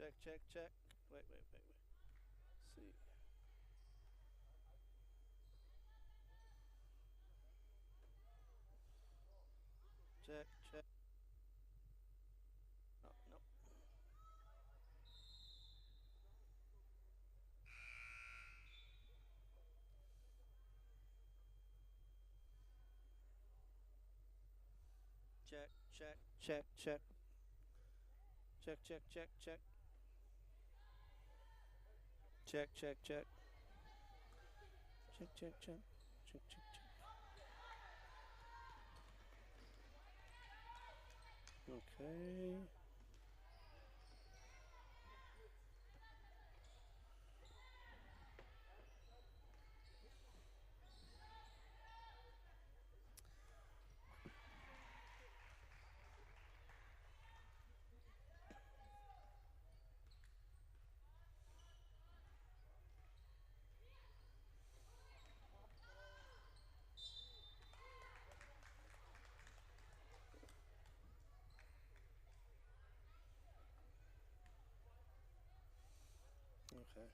Check, check, check. Wait, wait, wait, wait. See. Check, check. Oh, no. Check, check, check, check. Check, check, check, check. Check, check, check. Check, check, check. Check, check, check. Okay. Okay.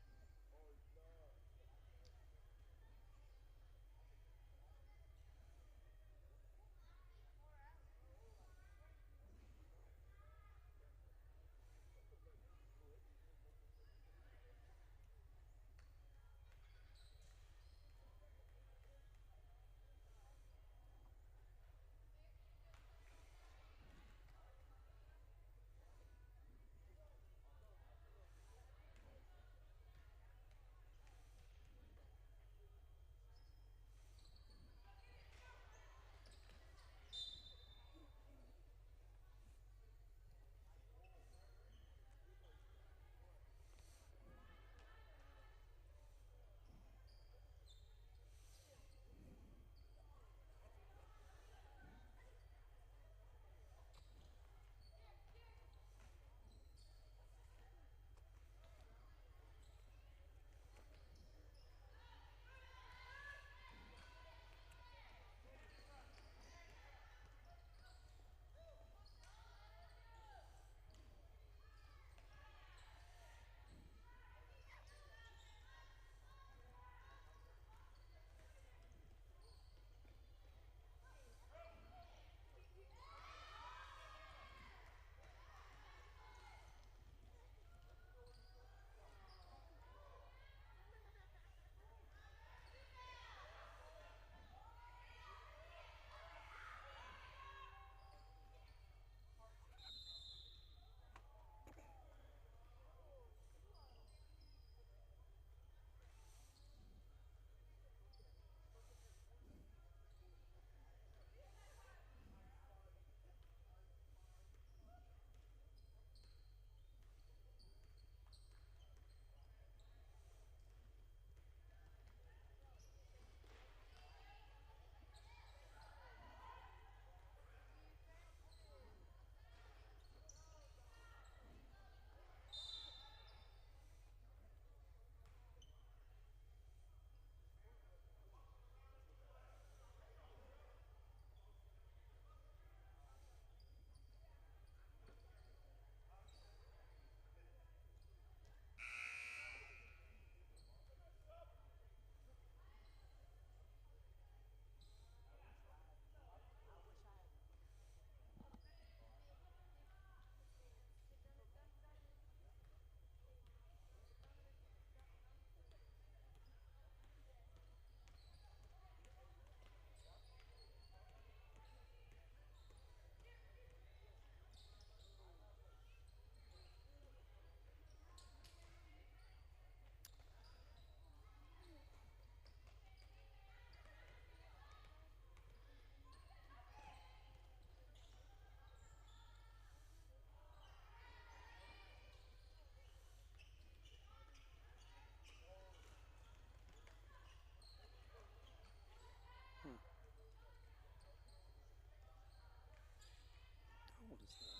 Hmm. What is that?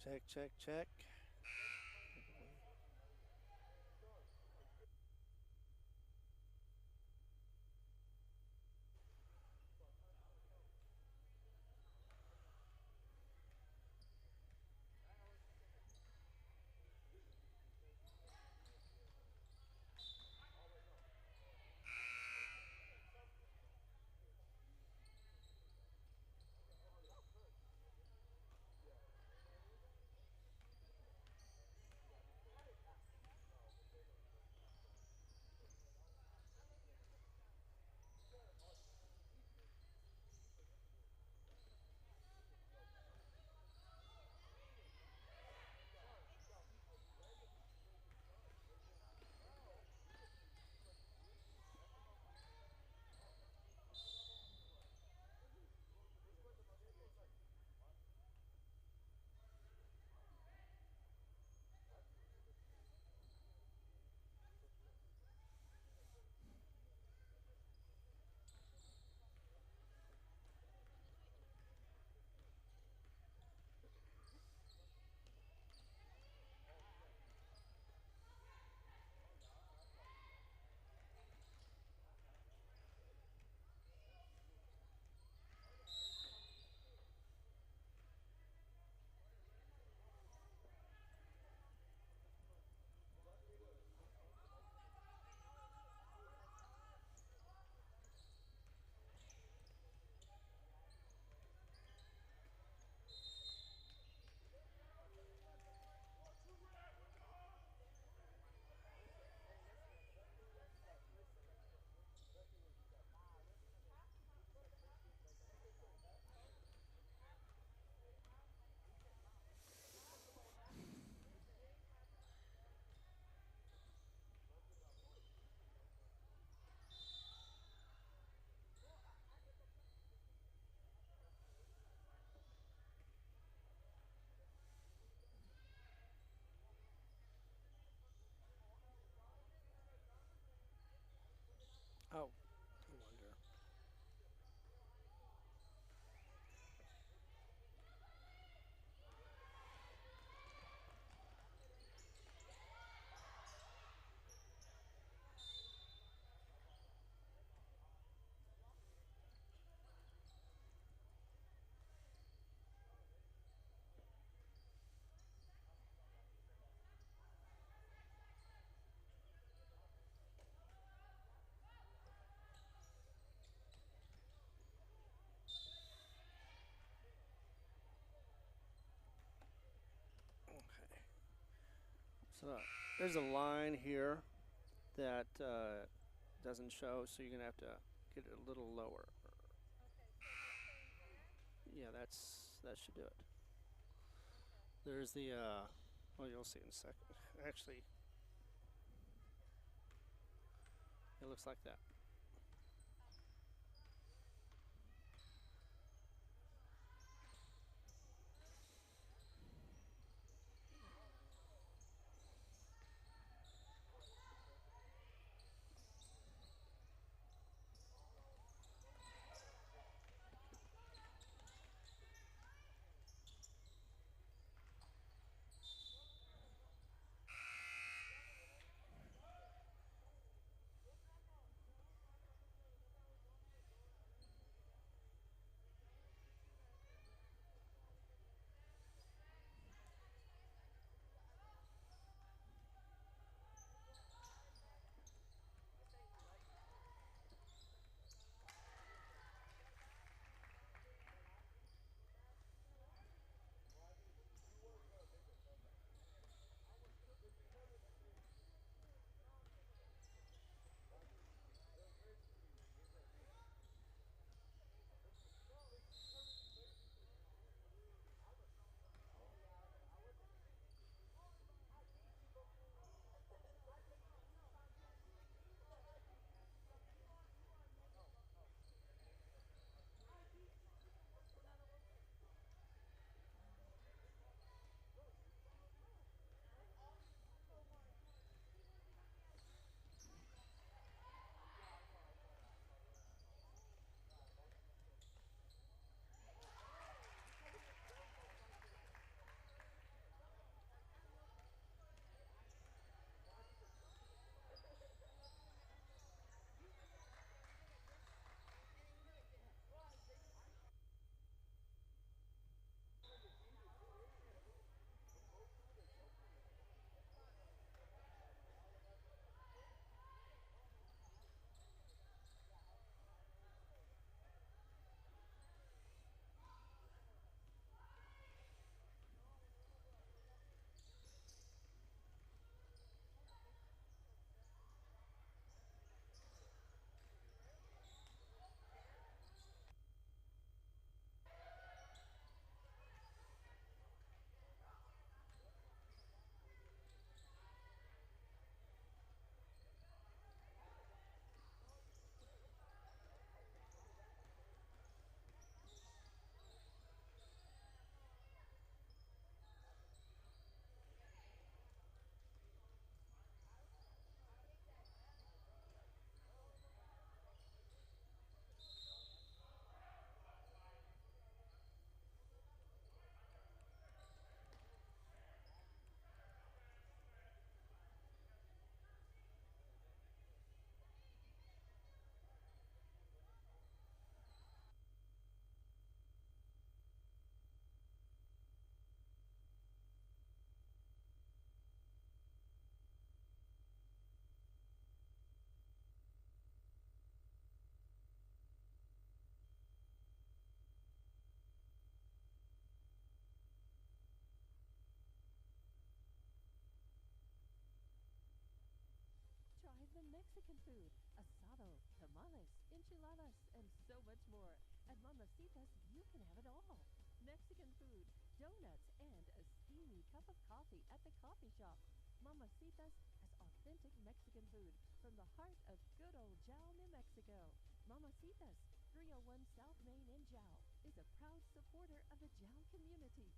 Check, check, check. Oh, I wonder. Okay. So there's a line here that doesn't show, so you're gonna have to get it a little lower. Yeah, that should do it. There's the well, you'll see in a second. Actually, it looks like that. Mamacitas, you can have it all. Mexican food, donuts, and a steamy cup of coffee at the coffee shop. Mamacitas has authentic Mexican food from the heart of good old Jao, New Mexico. Mamacitas, 301 South Main in Jao, is a proud supporter of the Jao community.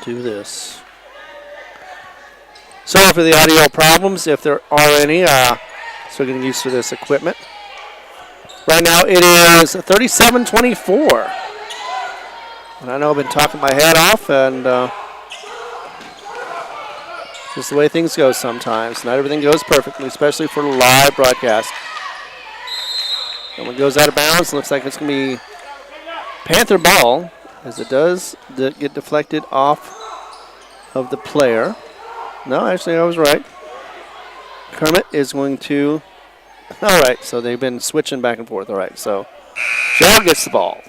do this. Sorry for the audio problems, if there are any. So getting used to this equipment. Right now it is 37-24. And I know I've been talking my head off, and just the way things go sometimes. Not everything goes perfectly, especially for live broadcast. And when it goes out of bounds, looks like it's going to be Panther ball, as it does get deflected off of the player. No, actually, I was right. Kermit is going to... All right, so they've been switching back and forth. All right, so Joe gets the ball.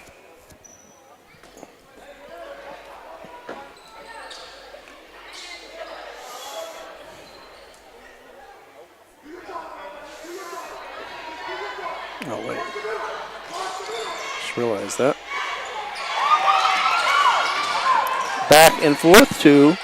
Oh, wait. Just realized that. Back and forth to...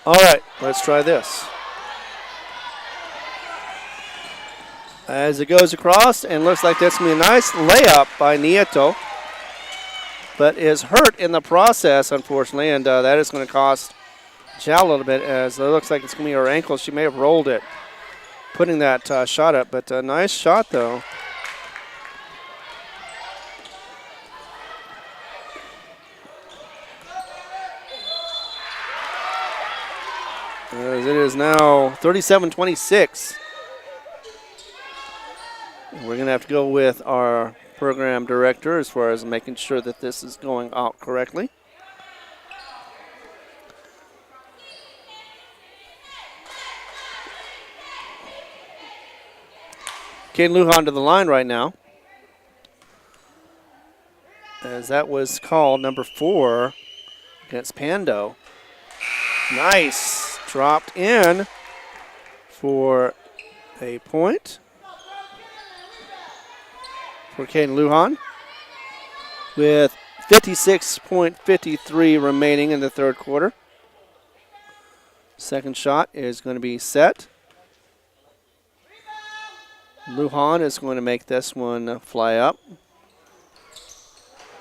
All right, let's try this. As it goes across, and looks like that's going to be a nice layup by Nieto, but is hurt in the process, unfortunately, and that is going to cost Jal a little bit, as it looks like it's going to be her ankle. She may have rolled it, putting that shot up, but a nice shot, though. As it is now 37-26. We're going to have to go with our program director as far as making sure that this is going out correctly. Kane Lujan to the line right now, as that was called number 4 against Pando. Nice. Dropped in for a point for Caden Lujan with 56.53 remaining in the third quarter. Second shot is going to be set. Lujan is going to make this one fly up.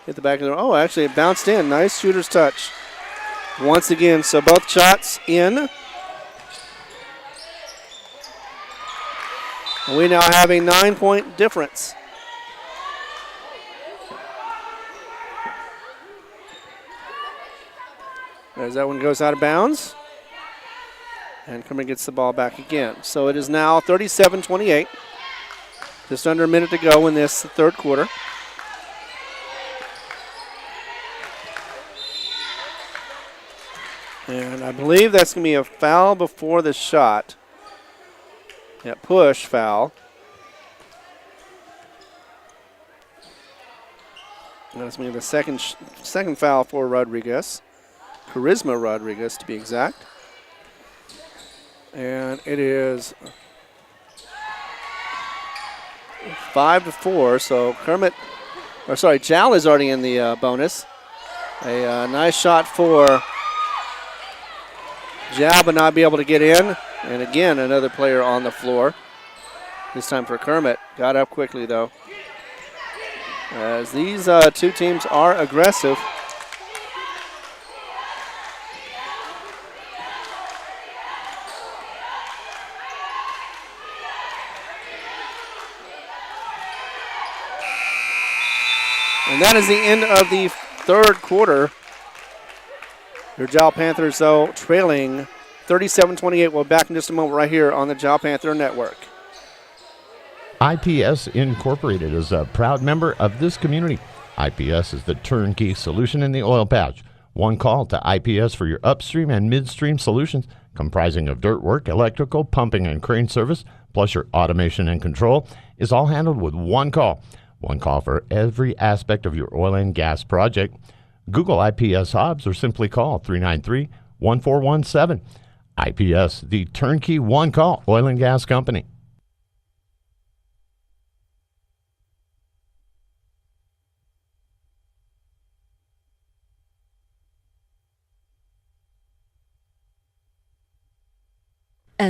Hit the back of the... Oh, actually it bounced in. Nice shooter's touch. Once again, so both shots in. And we now have a 9-point difference. As that one goes out of bounds. And Kermit gets the ball back again. So it is now 37-28. Just under a minute to go in this third quarter. And I believe that's going to be a foul before the shot. Yeah, push foul. That's going to be the second foul for Rodriguez. Charisma Rodriguez, to be exact. And it is 5-4. So Jal is already in the bonus. A nice shot for Jal, but not be able to get in. And again, another player on the floor. This time for Kermit. Got up quickly, though. As these two teams are aggressive. And that is the end of the third quarter. Your Jal Panthers, though, trailing 37-28. We'll be back in just a moment right here on the Jal Panther Network. IPS Incorporated is a proud member of this community. IPS is the turnkey solution in the oil patch. One call to IPS for your upstream and midstream solutions, comprising of dirt work, electrical, pumping, and crane service, plus your automation and control, is all handled with one call. One call for every aspect of your oil and gas project. Google IPS Hobbs or simply call 393-1417. IPS, the turnkey one-call oil and gas company.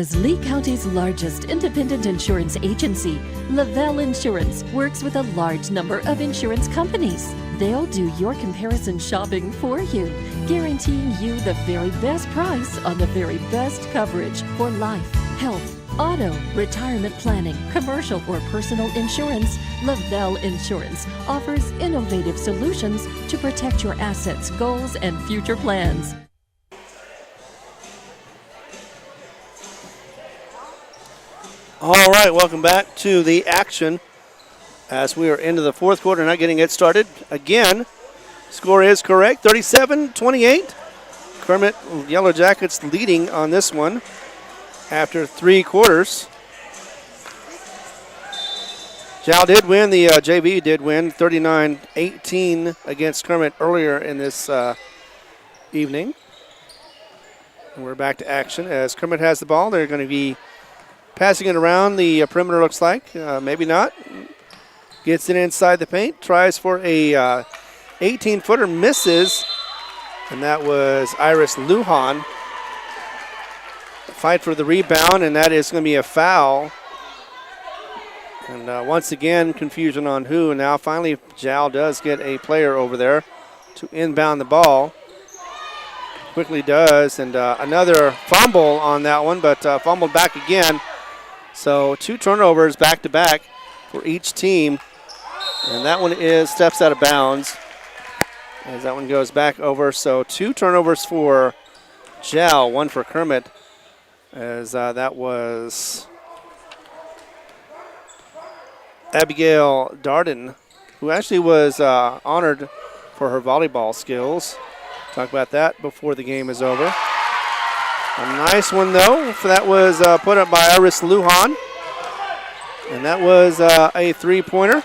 As Lee County's largest independent insurance agency, Lavelle Insurance works with a large number of insurance companies. They'll do your comparison shopping for you, guaranteeing you the very best price on the very best coverage for life, health, auto, retirement planning, commercial or personal insurance. Lavelle Insurance offers innovative solutions to protect your assets, goals, and future plans. All right, welcome back to the action as we are into the fourth quarter, not getting it started. Again, score is correct, 37-28. Kermit Yellow Jackets leading on this one after 3 quarters. Jal did win, the JV did win 39-18 against Kermit earlier in this evening. And we're back to action as Kermit has the ball. They're going to be passing it around the perimeter, looks like. Maybe not. Gets it inside the paint. Tries for a 18-footer. Misses. And that was Iris Lujan. Fight for the rebound, and that is going to be a foul. And once again, confusion on who. Now finally, Jal does get a player over there to inbound the ball. Quickly does. And another fumble on that one, but fumbled back again. So 2 turnovers back-to-back for each team. And that one steps out of bounds as that one goes back over. So 2 turnovers for Jal, 1 for Kermit, as that was Abigail Darden, who actually was honored for her volleyball skills. Talk about that before the game is over. A nice one, though. That was put up by Iris Lujan. And that was a 3-pointer.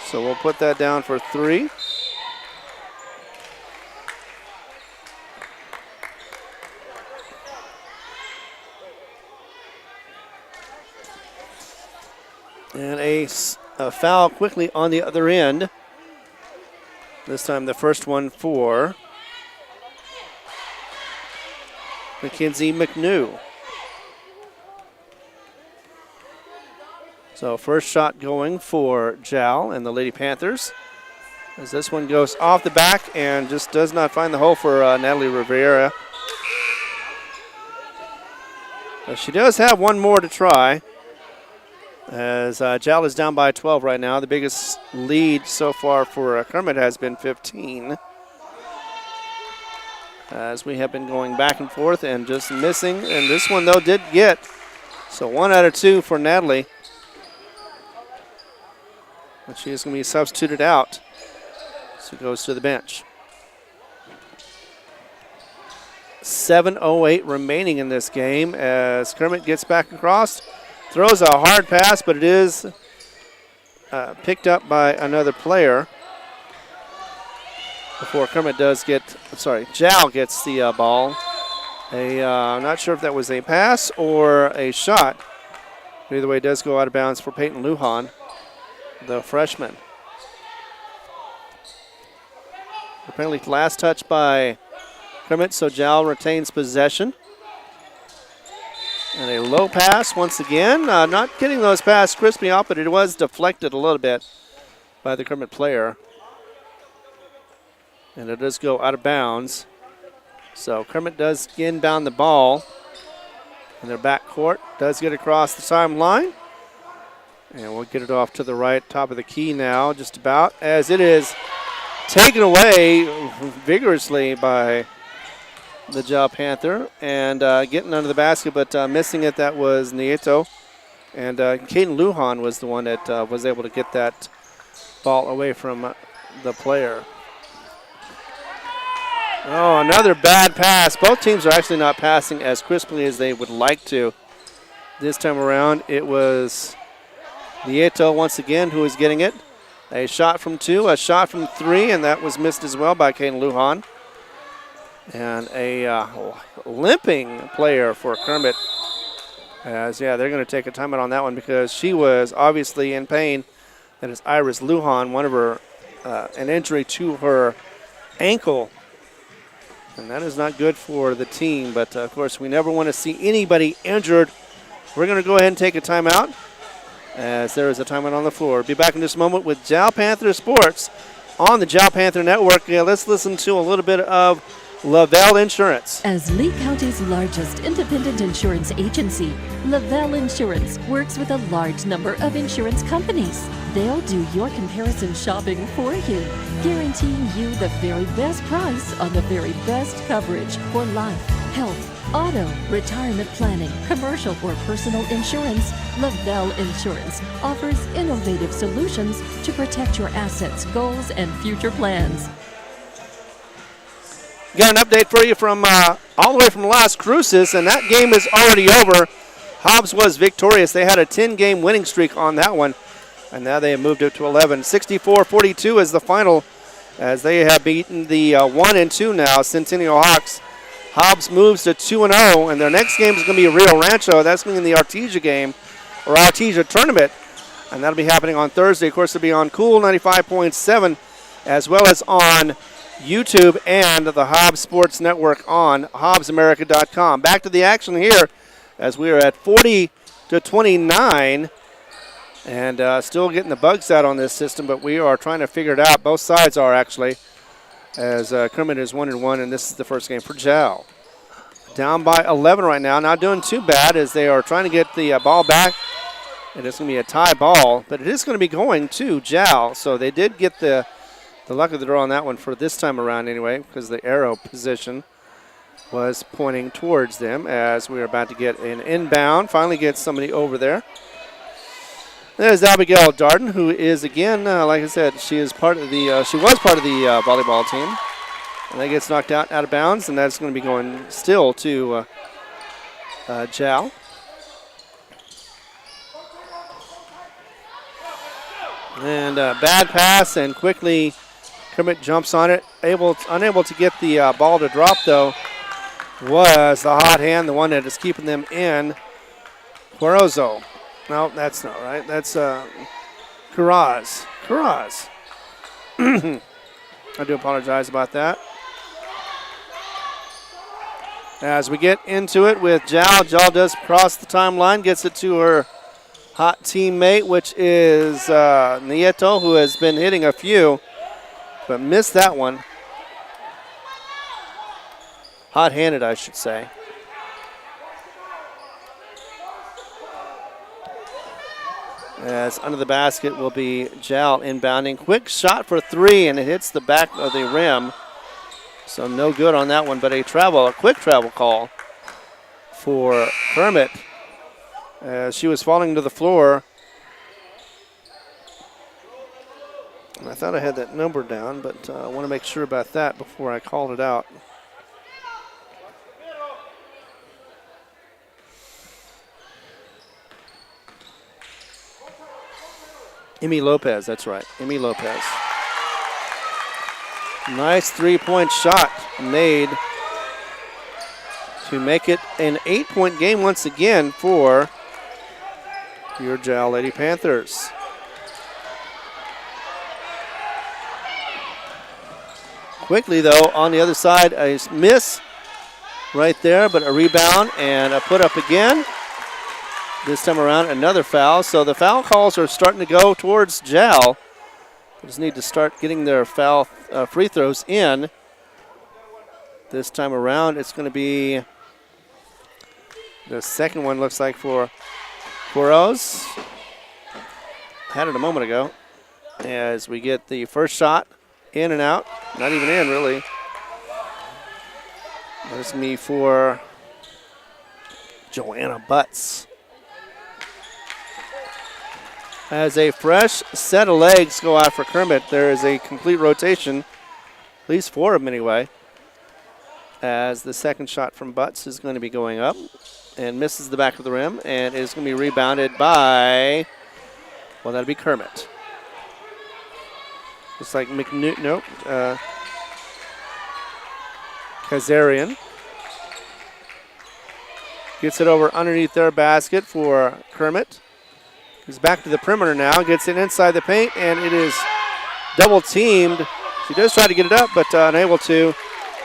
So we'll put that down for 3. And a foul quickly on the other end. This time the first one for Mackenzie McNew. So first shot going for Jal and the Lady Panthers. As this one goes off the back and just does not find the hole for Natalie Rivera. But she does have one more to try. As Jal is down by 12 right now. The biggest lead so far for Kermit has been 15. As we have been going back and forth and just missing. And this one, though, did get. So 1 out of 2 for Natalie. But she is going to be substituted out. So goes to the bench. 7:08 remaining in this game as Kermit gets back across. Throws a hard pass, but it is picked up by another player. Before Kermit does get, Jal gets the ball. I'm not sure if that was a pass or a shot. Either way, it does go out of bounds for Peyton Lujan, the freshman. Apparently last touch by Kermit, so Jal retains possession. And a low pass once again. Not getting those passes crisply off, but it was deflected a little bit by the Kermit player. And it does go out of bounds. So Kermit does inbound the ball in their back court. Does get across the timeline. And we'll get it off to the right, top of the key now, just about, as it is taken away vigorously by the Jal Panther. And getting under the basket, but missing it, that was Nieto. And Kaden Lujan was the one that was able to get that ball away from the player. Oh, another bad pass. Both teams are actually not passing as crisply as they would like to. This time around, it was Nieto once again who is getting it. A shot from 2, a shot from 3, and that was missed as well by Kaden Lujan. And a limping player for Kermit. As, they're going to take a timeout on that one because she was obviously in pain. That is Iris Lujan, one of her, an injury to her ankle. And that is not good for the team. But, of course, we never want to see anybody injured We're going to go ahead and take a timeout as there is a timeout on the floor. Be back in just a moment with Jow Panther Sports on the Jow Panther Network. Let's listen to a little bit of Lavelle Insurance. As Lee County's largest independent insurance agency, Lavelle Insurance works with a large number of insurance companies. They'll do your comparison shopping for you, guaranteeing you the very best price on the very best coverage for life, health, auto, retirement planning, commercial or personal insurance. Lavelle Insurance offers innovative solutions to protect your assets, goals, and future plans. Got an update for you from all the way from Las Cruces, and that game is already over. Hobbs was victorious. They had a 10-game winning streak on that one, and now they have moved it to 11. 64-42 is the final, as they have beaten the 1-2 now Centennial Hawks. Hobbs moves to 2-0, and their next game is going to be Rio Rancho. That's going to be in the Artesia game, or Artesia tournament, and that'll be happening on Thursday. Of course, it'll be on Cool 95.7, as well as on YouTube and the Hobbs Sports Network on HobbsAmerica.com. Back to the action here as we are at 40-29, and still getting the bugs out on this system, but we are trying to figure it out. Both sides are actually, as Kermit is 1-1, and this is the first game for Jow. Down by 11 right now, not doing too bad as they are trying to get the ball back. And it's going to be a tie ball, but it is going to be going to Jow, so they did get the luck of the draw on that one for this time around anyway, because the arrow position was pointing towards them as we are about to get an inbound. Finally get somebody over there. There's Abigail Darden, who is again, like I said, she is part of the. She was part of the volleyball team, and that gets knocked out of bounds, and that's going to be going still to Jow. And bad pass, and quickly Kermit jumps on it. Unable to get the ball to drop, though, was the hot hand, the one that is keeping them in. Quarozo. No, that's not right. That's Carraz. I do apologize about that. As we get into it with Jow, Jow does cross the timeline, gets it to her hot teammate, which is Nieto, who has been hitting a few, but missed that one. Hot-handed, I should say. As under the basket will be Jow inbounding. Quick shot for three, and it hits the back of the rim. So no good on that one, but a quick travel call for Kermit. As she was falling to the floor. And I thought I had that number down, but I want to make sure about that before I called it out. Emmy Lopez, that's right. Emmy Lopez. Nice three-point shot made to make it an 8-point game once again for your Jow Lady Panthers. Quickly, though, on the other side, a miss right there, but a rebound and a put up again. This time around, another foul. So the foul calls are starting to go towards Jow. They just need to start getting their foul free throws in. This time around, it's going to be the second one, looks like, for Quaros. Had it a moment ago. As we get the first shot in and out. Not even in, really. There's me for Joanna Butts. As a fresh set of legs go out for Kermit, there is a complete rotation, at least four of them anyway, as the second shot from Butts is going to be going up and misses the back of the rim, and is going to be rebounded by, well, that'll be Kermit. Looks like Kazarian gets it over underneath their basket for Kermit. He's back to the perimeter now, gets it inside the paint, and it is double teamed. She does try to get it up, but unable to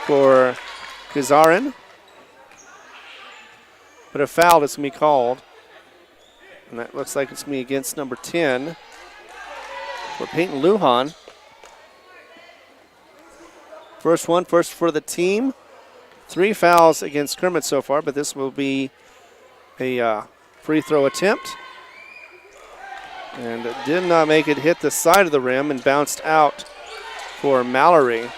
for Kazarin. But a foul that's going to be called And that looks like it's going to be against number 10 for Peyton Lujan. First for the team. 3 fouls against Kermit so far, but this will be a free throw attempt. And it did not make it hit the side of the rim and bounced out for Mallory.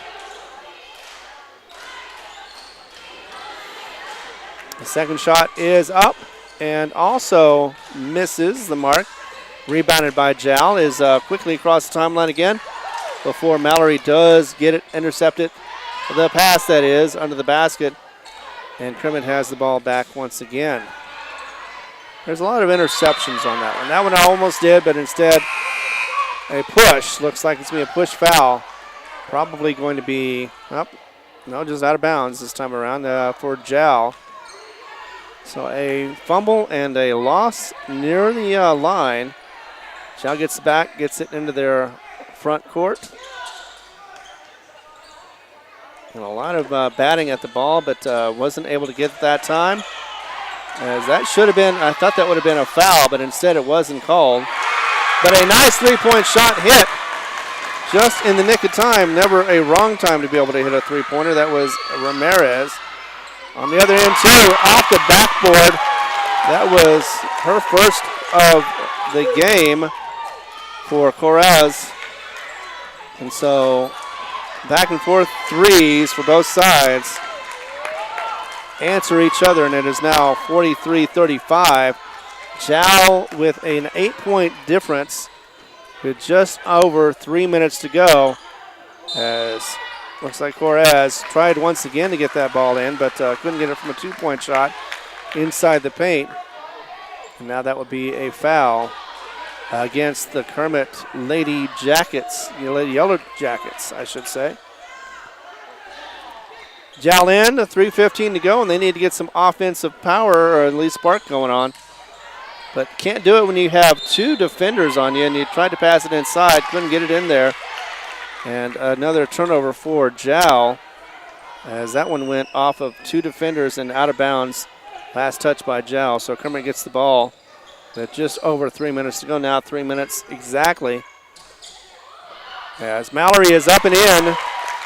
The second shot is up and also misses the mark. Rebounded by Jal, is quickly across the timeline again before Mallory does get it intercepted. The pass, that is, under the basket. And Kermit has the ball back once again. There's a lot of interceptions on that one. That one I almost did, but instead a push. Looks like it's going to be a push foul. Probably going to be, just out of bounds this time around for Jal. So a fumble and a loss near the line. Jal gets back, gets it into their front court. And a lot of batting at the ball, but wasn't able to get it that time. As that should have been, I thought that would have been a foul, but instead it wasn't called. But a nice three-point shot hit just in the nick of time. Never a wrong time to be able to hit a three-pointer. That was Ramirez. On the other end, too, off the backboard. That was her first of the game for Corraz. And so back and forth threes for both sides answer each other, and it is now 43-35. Jal with an 8-point difference with just over 3 minutes to go, as looks like Corraz tried once again to get that ball in, but couldn't get it from a 2-point shot inside the paint. And now that would be a foul against the Kermit Lady Yellow Jackets, I should say. Jal in, 3:15 to go, and they need to get some offensive power or at least spark going on. But can't do it when you have 2 defenders on you, and you tried to pass it inside, couldn't get it in there. And another turnover for Jal, as that one went off of 2 defenders and out of bounds. Last touch by Jal, so Kermit gets the ball with just over 3 minutes to go now, 3 minutes exactly. As Mallory is up and in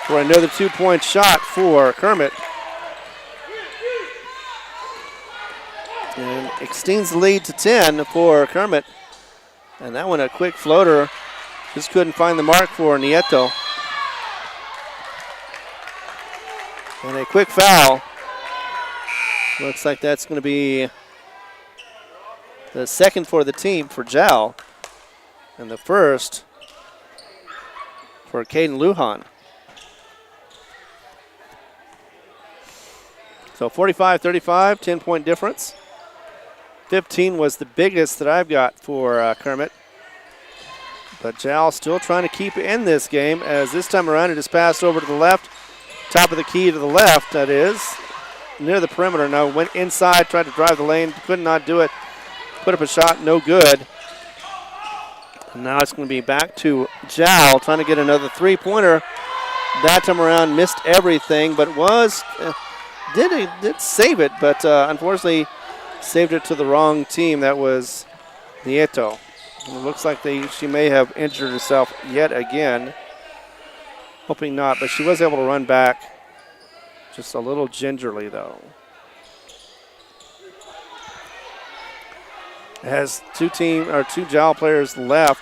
for another 2-point shot for Kermit. And extends the lead to 10 for Kermit. And that one a quick floater. Just couldn't find the mark for Nieto. And a quick foul. Looks like that's going to be the second for the team for Jal. And the first for Caden Lujan. So 45-35, 10-point difference. 15 was the biggest that I've got for Kermit. But Jal still trying to keep in this game, as this time around it is passed over to the left. Top of the key to the left, that is. Near the perimeter now, went inside, tried to drive the lane, could not do it. Put up a shot, no good. And now it's going to be back to Jal, trying to get another three-pointer. That time around, missed everything, but was... Did save it, but unfortunately saved it to the wrong team. That was Nieto. It looks like she may have injured herself yet again. Hoping not, but she was able to run back just a little gingerly, though. It has two Jal players left.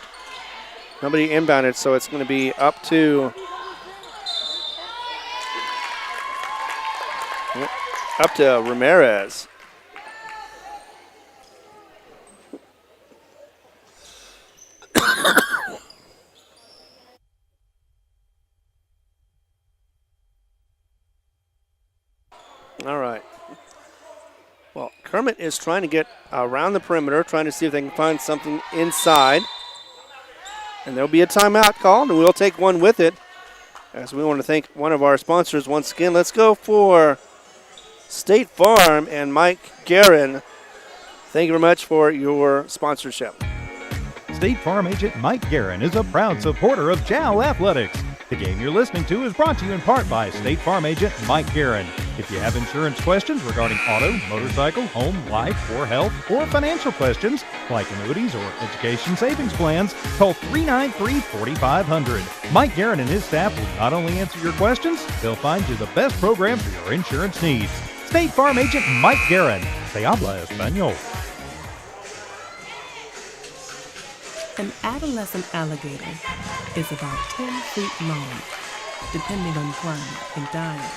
Nobody inbounded, so it's going to be up to Ramirez. All right. Well, Kermit is trying to get around the perimeter, trying to see if they can find something inside. And there'll be a timeout called, and we'll take one with it, as we want to thank one of our sponsors once again. Let's go for State Farm and Mike Guerin. Thank you very much for your sponsorship. State Farm agent Mike Guerin is a proud supporter of Jal Athletics. The game you're listening to is brought to you in part by State Farm agent Mike Guerin. If you have insurance questions regarding auto, motorcycle, home, life, or health, or financial questions like annuities or education savings plans, call 393-4500. Mike Guerin and his staff will not only answer your questions, they'll find you the best program for your insurance needs. State Farm Agent Mike Guerin. Se habla español. An adolescent alligator is about 10 feet long, depending on climate and diet.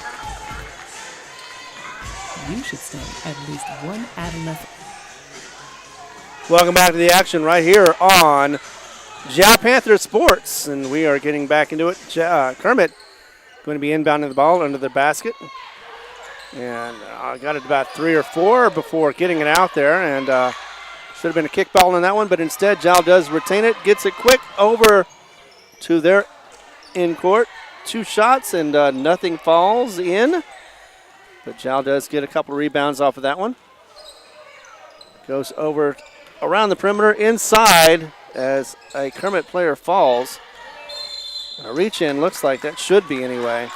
You should study at least one adolescent. Welcome back to the action right here on Lady Panthers Sports, and we are getting back into it. Kermit going to be inbounding the ball under the basket, and got it about 3 or 4 before getting it out there, and should have been a kickball on that one, but instead Jal does retain it, gets it quick over to their in court. 2 shots and nothing falls in, but Jal does get a couple rebounds off of that one. Goes over around the perimeter inside as a Kermit player falls. A reach in looks like that should be anyway.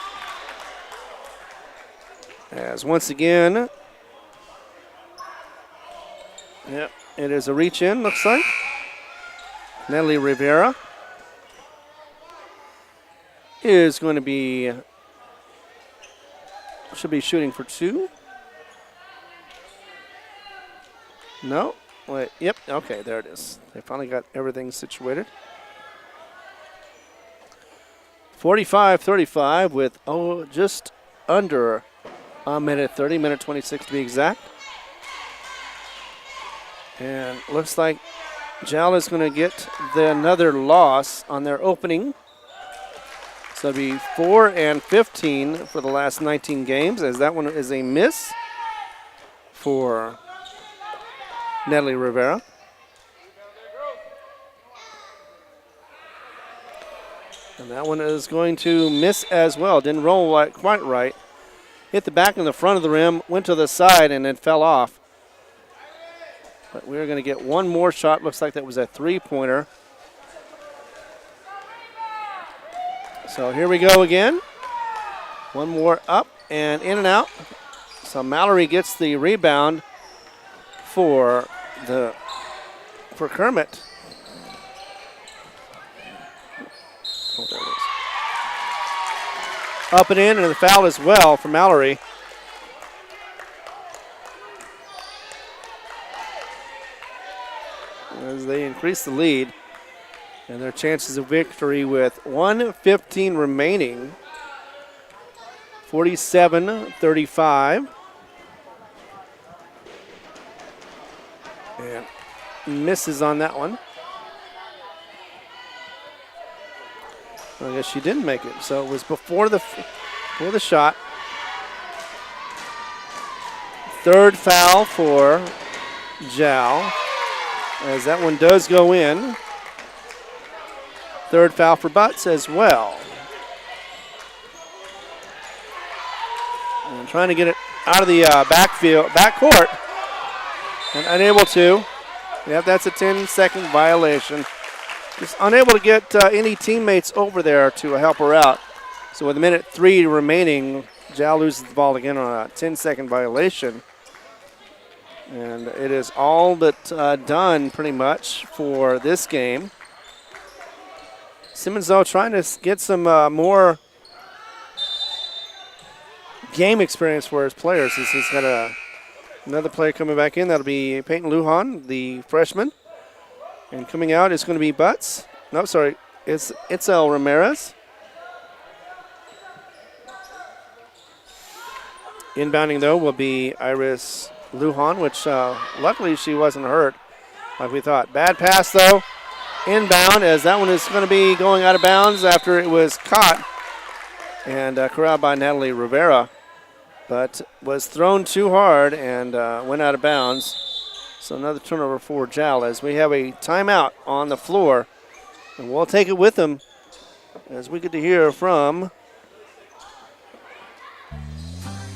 As once again, yep, it is a reach in, looks like. Natalie Rivera is going to be, should be shooting for 2. No, wait, yep, okay, there it is. They finally got everything situated. 45-35 with, just under a minute 30, minute 26 to be exact. And looks like Jal is going to get another loss on their opening. So it'll be 4-15 for the last 19 games, as that one is a miss for Natalie Rivera. And that one is going to miss as well. Didn't roll quite right. Hit the back and the front of the rim, went to the side, and then fell off. But we're going to get one more shot. Looks like that was a 3-pointer. So here we go again. One more up and in and out. So Mallory gets the rebound for Kermit. Oh, there it is. Up and in, and the foul as well for Mallory. As they increase the lead and their chances of victory with 1:15 remaining. 47-35. And misses on that one. Well, I guess she didn't make it. So it was before the shot. 3rd foul for Jal, as that one does go in. 3rd foul for Butts as well. And trying to get it out of the backcourt, and unable to. Yep, that's a 10-second violation. Just unable to get any teammates over there to help her out. So with 1:03 remaining, Jal loses the ball again on a 10-second violation. And it is all but done pretty much for this game. Simmons, though, trying to get some more game experience for his players. He's got another player coming back in. That'll be Peyton Lujan, the freshman. And coming out is going to be Butts. No, sorry, it's Itzel Ramirez. Inbounding, though, will be Iris Lujan, which luckily she wasn't hurt like we thought. Bad pass, though. Inbound, as that one is going to be going out of bounds after it was caught and corralled by Natalie Rivera, but was thrown too hard and went out of bounds. So another turnover for Jal, as we have a timeout on the floor, and we'll take it with them as we get to hear from.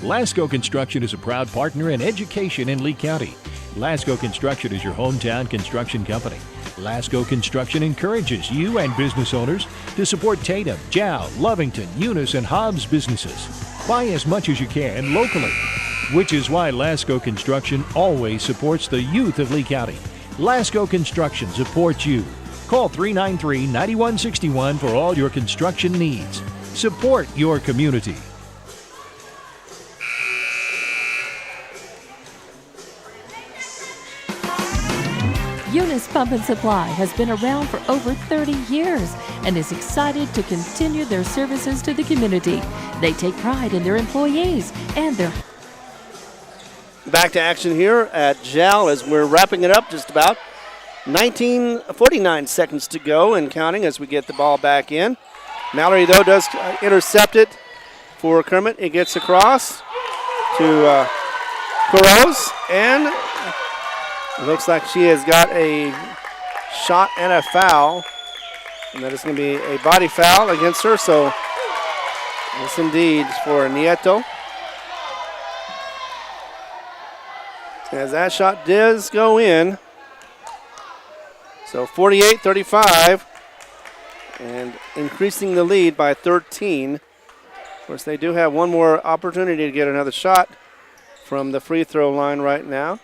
Lasco Construction is a proud partner in education in Lee County. Lasco Construction is your hometown construction company. Lasco Construction encourages you and business owners to support Tatum, Jow, Lovington, Eunice, and Hobbs businesses. Buy as much as you can locally, which is why Lasco Construction always supports the youth of Lee County. Lasco Construction supports you. Call 393-9161 for all your construction needs. Support your community. Eunice Pump and Supply has been around for over 30 years and is excited to continue their services to the community. They take pride in their employees and their... Back to action here at JAL as we're wrapping it up, just about 49 seconds to go and counting as we get the ball back in. Mallory, though, does intercept it for Kermit. It gets across to Carros, and it looks like she has got a shot and a foul, and that is going to be a body foul against her. So, yes, indeed, for Nieto. As that shot does go in. So 48-35, and increasing the lead by 13. Of course, they do have one more opportunity to get another shot from the free throw line right now,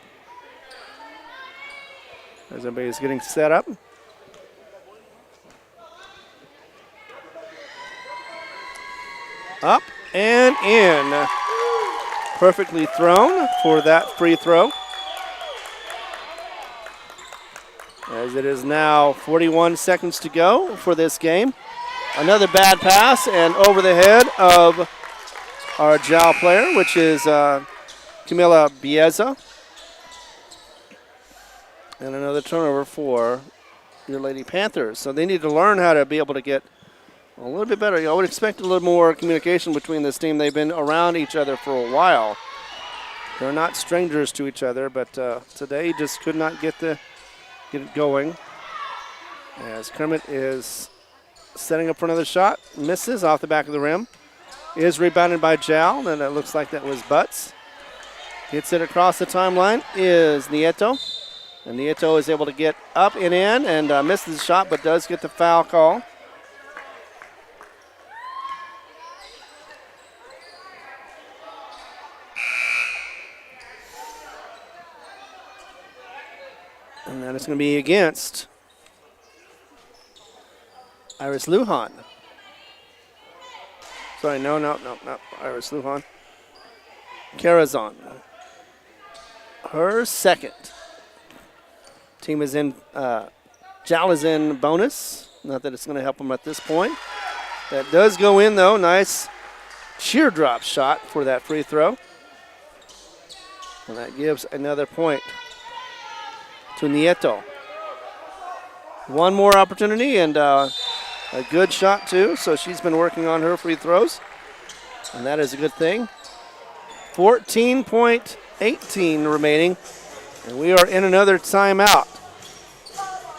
as everybody's getting set up. Up and in. Perfectly thrown for that free throw. As it is now 41 seconds to go for this game. Another bad pass and over the head of our JAL player, which is Camila Bieza. And another turnover for your Lady Panthers. So they need to learn how to be able to get a little bit better. I would expect a little more communication between this team. They've been around each other for a while. They're not strangers to each other, but today just could not get it going. As Kermit is setting up for another shot, misses off the back of the rim. Is rebounded by JAL, and it looks like that was Butts. Gets it across the timeline is Nieto. And Nieto is able to get up and in and misses the shot, but does get the foul call. And then it's going to be against Iris Lujan. Sorry, no, not Iris Lujan. Carazon. Her second. Team is in, JAL is in bonus. Not that it's going to help them at this point. That does go in, though. Nice sheer drop shot for that free throw. And that gives another point to Nieto. One more opportunity and a good shot too, so she's been working on her free throws, and that is a good thing. 14.18 remaining, and we are in another timeout.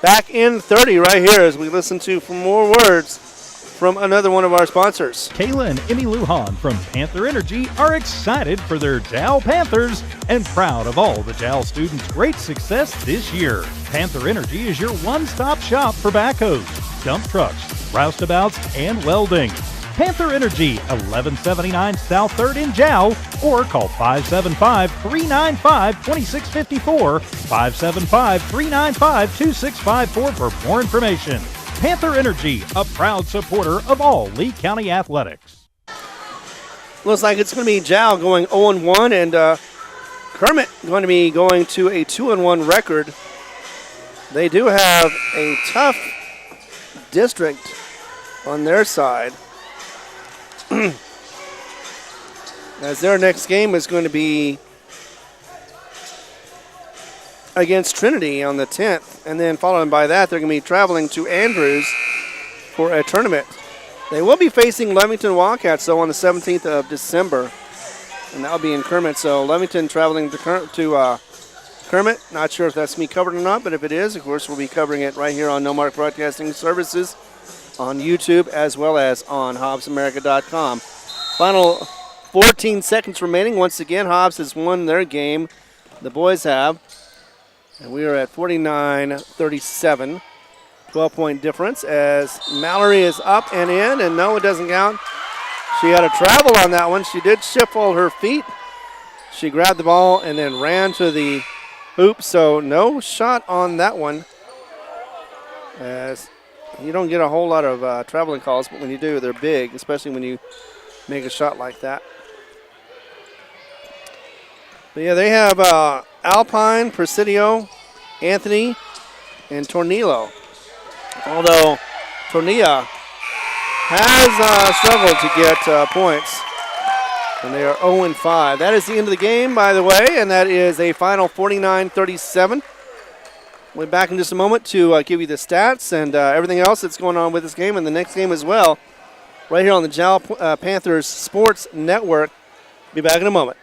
Back in 30 right here as we listen to more words from another one of our sponsors. Kayla and Emmy Lujan from Panther Energy are excited for their JAL Panthers and proud of all the JAL students' great success this year. Panther Energy is your one-stop shop for backhoes, dump trucks, roustabouts, and welding. Panther Energy, 1179 South 3rd in JAL, or call 575-395-2654, 575-395-2654 for more information. Panther Energy, a proud supporter of all Lee County athletics. Looks like it's going to be JAL going 0-1, and Kermit going to be going to a 2-1 record. They do have a tough district on their side, as their next game is going to be against Trinity on the 10th, and then following by that, they're going to be traveling to Andrews for a tournament. They will be facing Leamington Wildcats, though, on the 17th of December, and that will be in Kermit. So Leamington traveling to Kermit. Not sure if that's me covered or not, but if it is, of course, we'll be covering it right here on No Mark Broadcasting Services on YouTube as well as on HobbsAmerica.com. Final 14 seconds remaining. Once again, Hobbs has won their game. The boys have. And we are at 49-37, 12-point difference as Mallory is up and in, and no, it doesn't count. She had a travel on that one. She did shuffle her feet. She grabbed the ball and then ran to the hoop, so no shot on that one. As you don't get a whole lot of traveling calls, but when you do, they're big, especially when you make a shot like that. But yeah, they have Alpine, Presidio, Anthony, and Tornillo. Although Tornilla has struggled to get points. And they are 0-5. That is the end of the game, by the way, and that is a final 49-37. We'll be back in just a moment to give you the stats and everything else that's going on with this game and the next game as well, right here on the Jal Panthers Sports Network. Be back in a moment.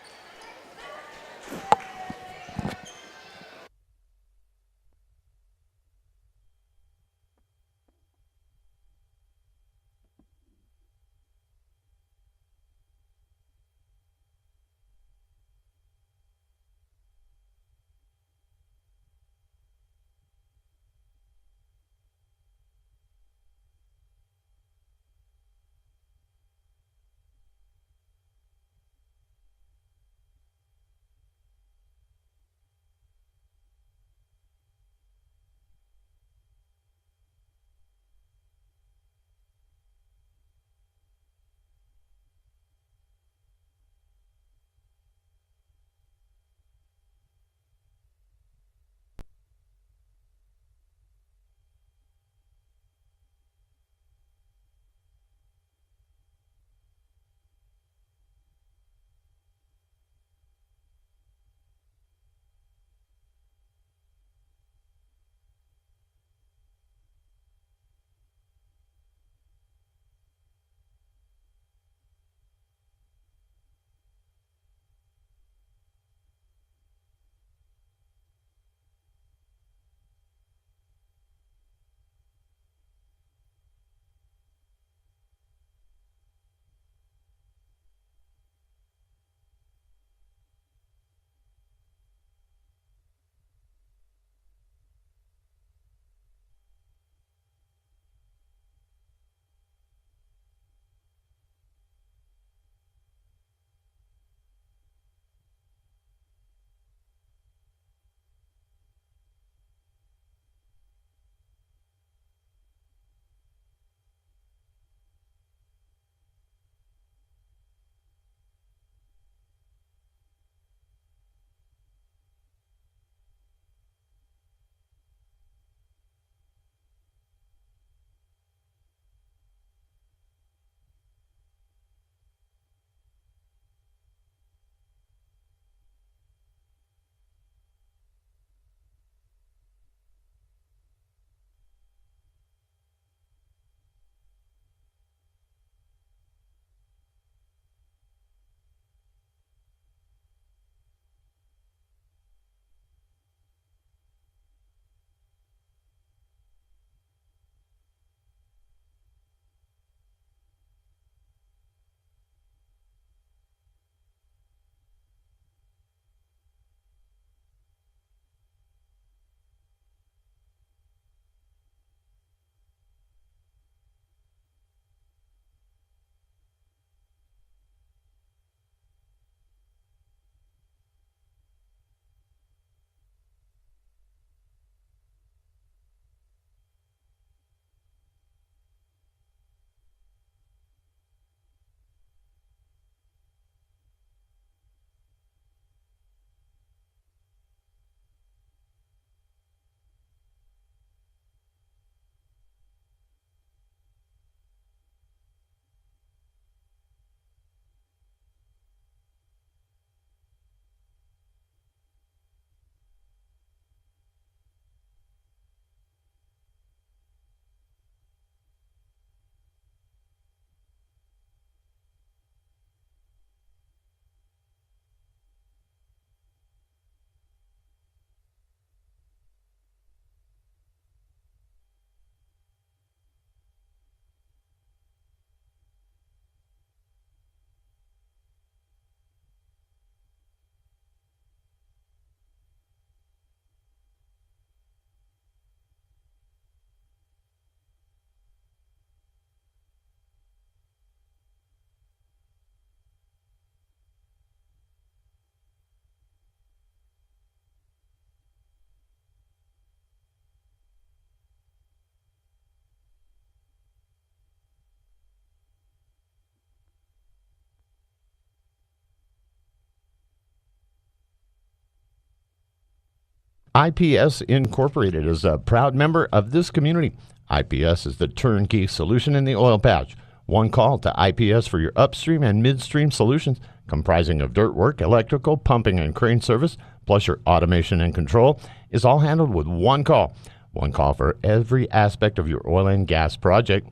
IPS Incorporated is a proud member of this community. IPS is the turnkey solution in the oil patch. One call to IPS for your upstream and midstream solutions, comprising of dirt work, electrical, pumping, and crane service, plus your automation and control, is all handled with one call. One call for every aspect of your oil and gas project.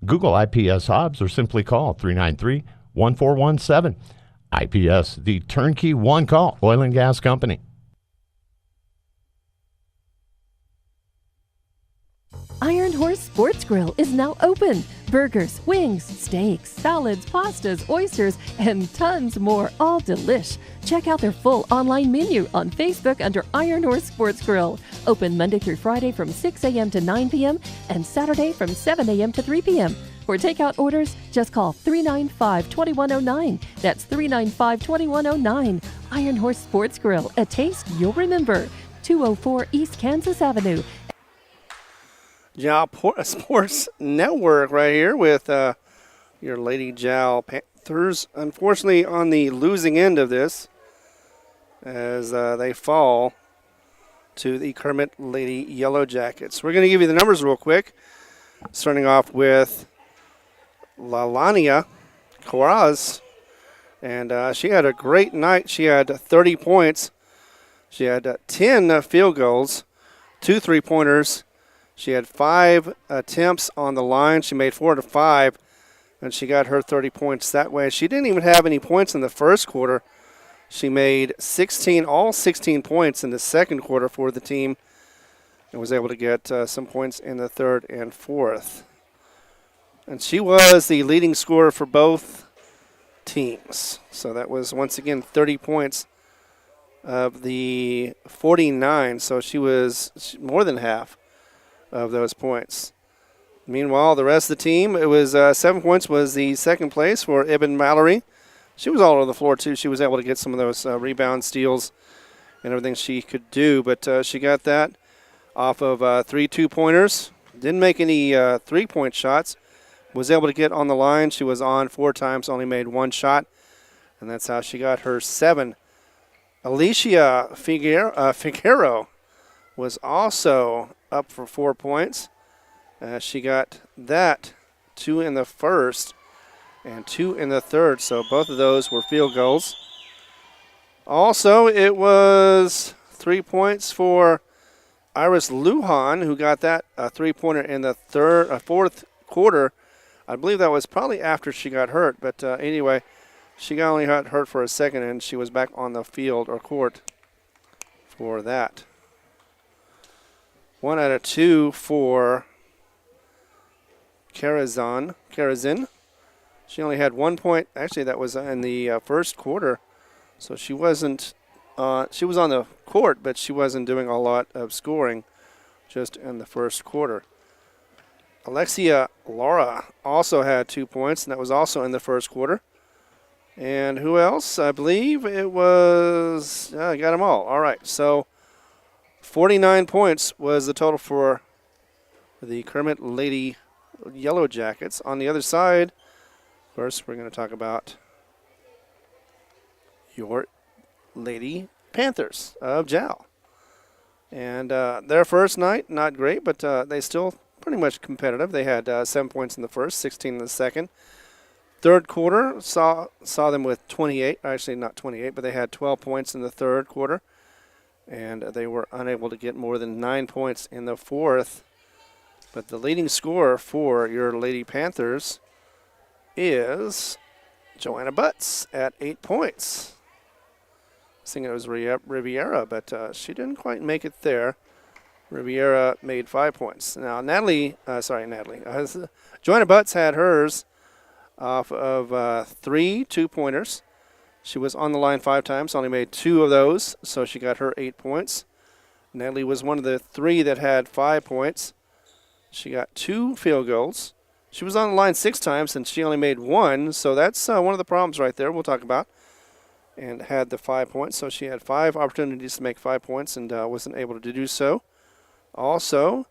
Google IPS Hobbs or simply call 393-1417. IPS, the turnkey one-call oil and gas company. Iron Horse Sports Grill is now open. Burgers, wings, steaks, salads, pastas, oysters, and tons more, all delish. Check out their full online menu on Facebook under Iron Horse Sports Grill. Open Monday through Friday from 6 a.m. to 9 p.m. and Saturday from 7 a.m. to 3 p.m. For takeout orders, just call 395-2109. That's 395-2109. Iron Horse Sports Grill, a taste you'll remember. 204 East Kansas Avenue. Jowl Sports Network right here with your Lady Jowl Panthers. Unfortunately, on the losing end of this, as they fall to the Kermit Lady Yellow Jackets. We're going to give you the numbers real quick, starting off with Lalania Coraz, and she had a great night. She had 30 points. She had 10 field goals, 2 3-pointers. She had 5 attempts on the line. She made 4 to 5, and she got her 30 points that way. She didn't even have any points in the first quarter. She made all 16 points in the second quarter for the team and was able to get some points in the third and fourth. And she was the leading scorer for both teams. So that was, once again, 30 points of the 49. So she was more than half of those points. Meanwhile, the rest of the team, it was 7 points was the second place for Ibn Mallory. She was all over the floor, too. She was able to get some of those rebound steals and everything she could do. But she got that off of 3 2-pointers. Didn't make any 3-point shots. Was able to get on the line. She was on 4 times, only made 1 shot. And that's how she got her 7. Alicia Figueroa was also up for 4 points. She got that 2 in the first and 2 in the third, so both of those were field goals. Also, it was 3 points for Iris Lujan, who got that 3-pointer in the fourth quarter. I believe that was probably after she got hurt, but anyway, she only got hurt for a second, and she was back on the field or court for that. 1 out of 2 for Karazin. She only had 1 point. Actually, that was in the first quarter. So she wasn't, she was on the court, but she wasn't doing a lot of scoring just in the first quarter. Alexia Laura also had 2 points, and that was also in the first quarter. And who else? I believe it was, I got them all. All right, so 49 points was the total for the Kermit Lady Yellow Jackets. On the other side, first we're going to talk about your Lady Panthers of Jowl. And their first night, not great, but they still pretty much competitive. They had 7 points in the first, 16 in the second. Third quarter saw them with 28. Actually, not 28, but they had 12 points in the third quarter. And they were unable to get more than 9 points in the fourth. But the leading scorer for your Lady Panthers is Joanna Butts at 8 points. I was thinking it was Riviera, but she didn't quite make it there. Riviera made 5 points. Now, Joanna Butts had hers off of 3 2-pointers. She was on the line 5 times, only made 2 of those, so she got her 8 points. Natalie was one of the 3 that had 5 points. She got 2 field goals. She was on the line 6 times, and she only made 1, so that's one of the problems right there we'll talk about. And had the 5 points, so she had 5 opportunities to make 5 points and wasn't able to do so. Also,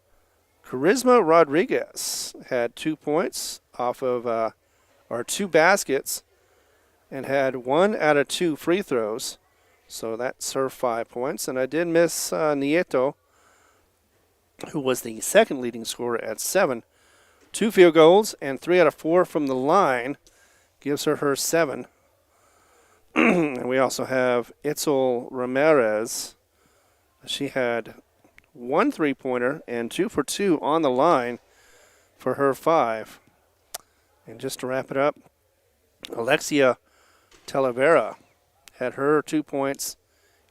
Charisma Rodriguez had 2 points off of, 2 baskets, and had 1 out of 2 free throws So that's her 5 points. And I did miss Nieto, who was the second leading scorer at 7. 2 field goals and 3 out of 4 from the line gives her 7. And we also have Itzel Ramirez. She had 1 3-pointer and 2 for 2 on the line for her 5. And just to wrap it up, Alexia Talavera had her 2 points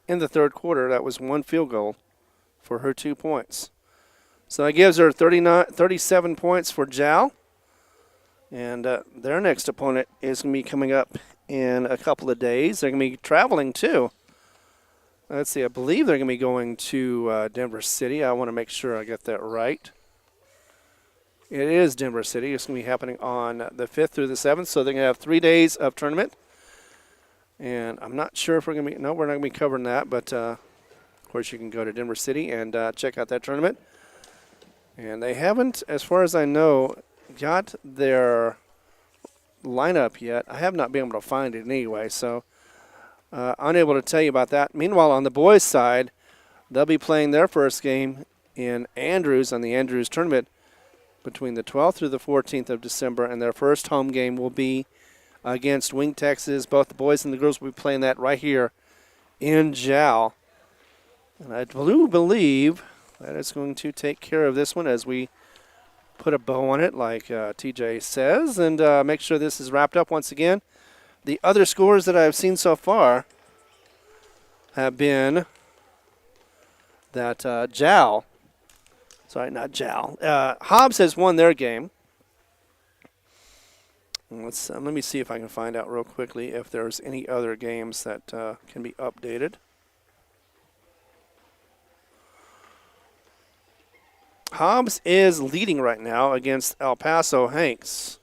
in the third quarter. That was 1 field goal for her 2 points. So that gives her 37 points for Jal. And their next opponent is going to be coming up in a couple of days. They're going to be traveling too. Let's see, I believe they're going to be going to Denver City. I want to make sure I get that right. It is Denver City. It's going to be happening on the 5th through the 7th. So they're going to have 3 days of tournament. And I'm not sure if we're going to be, no, we're not going to be covering that. But, of course, you can go to Denver City and check out that tournament. And they haven't, as far as I know, got their lineup yet. I have not been able to find it anyway, so unable to tell you about that. Meanwhile, on the boys' side, they'll be playing their first game in Andrews on the Andrews tournament between the 12th through the 14th of December, and their first home game will be against Wing, Texas. Both the boys and the girls will be playing that right here in Jal. And I believe that is going to take care of this one as we put a bow on it, like TJ says, and make sure this is wrapped up once again. The other scores that I've seen so far have been that Hobbs has won their game. Let me see if I can find out real quickly if there's any other games that can be updated. Hobbs is leading right now against El Paso Hanks.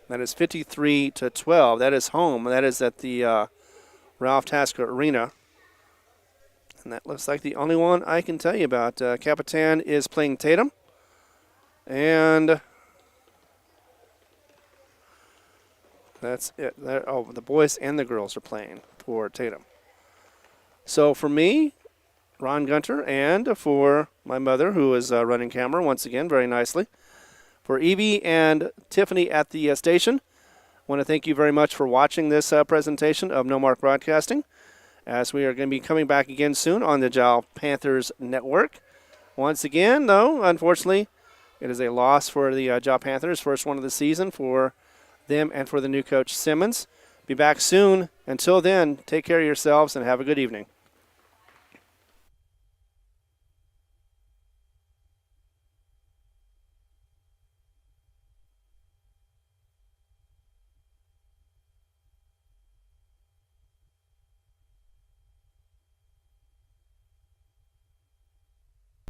That is 53-12. That is home. That is at the Ralph Tasker Arena. And that looks like the only one I can tell you about. Capitan is playing Tatum. And that's it. The boys and the girls are playing for Tatum. So for me, Ron Gunter, and for my mother, who is running camera once again very nicely. For Evie and Tiffany at the station, I want to thank you very much for watching this presentation of No Mark Broadcasting, as we are going to be coming back again soon on the Jal Panthers Network. Once again, though, unfortunately, it is a loss for the Jal Panthers, first one of the season for them and for the new coach Simmons. Be back soon. Until then, take care of yourselves and have a good evening.